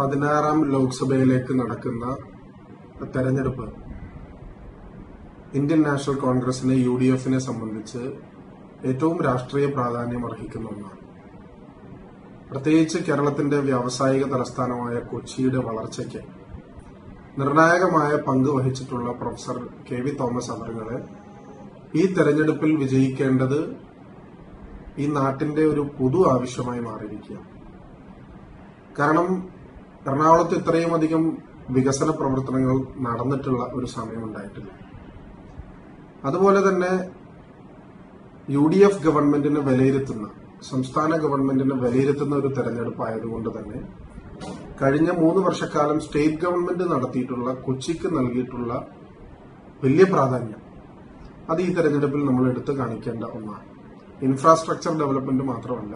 16ാം ലോക്സഭയിലേക്ക് നടക്കുന്ന തെരഞ്ഞെടുപ്പ് ഇന്ത്യൻ നാഷണൽ കോൺഗ്രസിനെ UDFനെ സംബന്ധിച്ച് ഏറ്റവും രാഷ്ട്രീയ പ്രാധാന്യം അർഹിക്കുന്ന ഒന്നാണ്. പ്രത്യേകിച്ച് കേരളത്തിന്റെ വ്യാവസായിക തലസ്ഥാനമായ കൊച്ചിയുടെ വളർച്ചയ്ക്ക് നിർണായകമായ പങ്ക് വഹിച്ചിട്ടുള്ള പ്രൊഫസർ KV തോമസ് അവറുകളെ ഈ തെരഞ്ഞെടുപ്പിൽ വിജയിക്കേണ്ടത് ഈ നാട്ടിന്റെ ഒരു പൊതു ആവശ്യമായി മാറിയിരിക്കുകയാണ്. കാരണം എറണാകുളത്ത് ഇത്രയും അധികം വികസന പ്രവർത്തനങ്ങൾ നടന്നിട്ടുള്ള ഒരു സമയമുണ്ടായിട്ടില്ല. അതുപോലെ തന്നെ UDF ഗവൺമെന്റിനെ വിലയിരുത്തുന്ന, സംസ്ഥാന ഗവൺമെന്റിനെ വിലയിരുത്തുന്ന ഒരു തെരഞ്ഞെടുപ്പായതുകൊണ്ട് തന്നെ കഴിഞ്ഞ 3 വർഷക്കാലം സ്റ്റേറ്റ് ഗവൺമെന്റ് നടത്തിയിട്ടുള്ള, കൊച്ചിക്ക് നൽകിയിട്ടുള്ള വലിയ പ്രാധാന്യം അത് ഈ തെരഞ്ഞെടുപ്പിൽ നമ്മൾ എടുത്തു കാണിക്കേണ്ട ഒന്നാണ്. ഇൻഫ്രാസ്ട്രക്ചർ ഡെവലപ്മെന്റ് മാത്രമല്ല,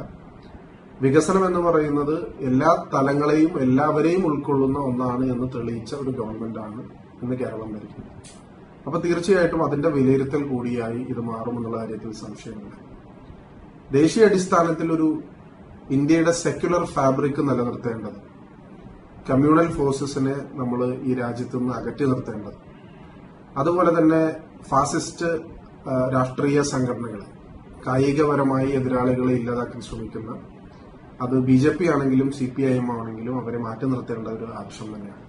വികസനം എന്ന് പറയുന്നത് എല്ലാ തലങ്ങളെയും എല്ലാവരെയും ഉൾക്കൊള്ളുന്ന ഒന്നാണ് എന്ന് തെളിയിച്ച ഒരു ഗവൺമെന്റാണ് ഇന്ന് കേരളം ഭരിക്കുന്നത്. അപ്പൊ തീർച്ചയായിട്ടും അതിന്റെ വിലയിരുത്തൽ കൂടിയായി ഇത് മാറുമെന്നുള്ള കാര്യത്തിൽ സംശയമില്ല. ദേശീയ അടിസ്ഥാനത്തിൽ ഒരു ഇന്ത്യയുടെ സെക്യുലർ ഫാബ്രിക് നിലനിർത്തേണ്ടത്, കമ്മ്യൂണൽ ഫോഴ്സസിനെ നമ്മൾ ഈ രാജ്യത്ത് നിന്ന് അകറ്റി നിർത്തേണ്ടത്, അതുപോലെ തന്നെ ഫാസിസ്റ്റ് രാഷ്ട്രീയ സംഘടനകളെ, കായികപരമായി എതിരാളികളെ ഇല്ലാതാക്കാൻ ശ്രമിക്കുന്ന, അത് BJP ആണെങ്കിലും CPIM ആണെങ്കിലും അവരെ മാറ്റി നിർത്തേണ്ട ഒരു ആവശ്യം തന്നെയാണ്.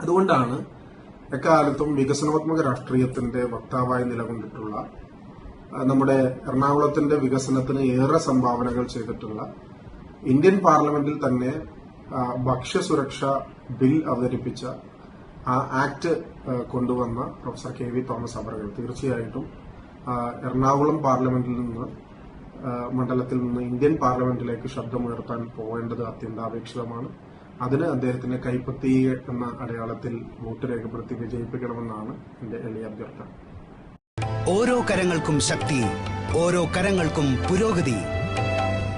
അതുകൊണ്ടാണ് എക്കാലത്തും വികസനാത്മക രാഷ്ട്രീയത്തിന്റെ വക്താവായി നിലകൊണ്ടിട്ടുള്ള, നമ്മുടെ എറണാകുളത്തിന്റെ വികസനത്തിന് ഏറെ സംഭാവനകൾ ചെയ്തിട്ടുള്ള, ഇന്ത്യൻ പാർലമെന്റിൽ തന്നെ ഭക്ഷ്യസുരക്ഷ ബിൽ അവതരിപ്പിച്ച, ആ ആക്ട് കൊണ്ടുവന്ന പ്രൊഫസർ KV തോമസ് അവറുകൾ തീർച്ചയായിട്ടും എറണാകുളം പാർലമെന്റിൽ നിന്ന്, മണ്ഡലത്തിൽ നിന്ന് ഇന്ത്യൻ പാർലമെന്റിലേക്ക് ശബ്ദമുയർത്താൻ പോകേണ്ടത് അത്യന്താപേക്ഷിതമാണ്. അതിന് അദ്ദേഹത്തിന്റെ കൈപ്പത്തി എന്ന അടയാളത്തിൽ വോട്ട് രേഖപ്പെടുത്തി വിജയിപ്പിക്കണമെന്നാണ് എന്റെ എളിയ അഭ്യർത്ഥന. ഓരോ കരങ്ങൾക്കും ശക്തി, ഓരോ കരങ്ങൾക്കും പുരോഗതി.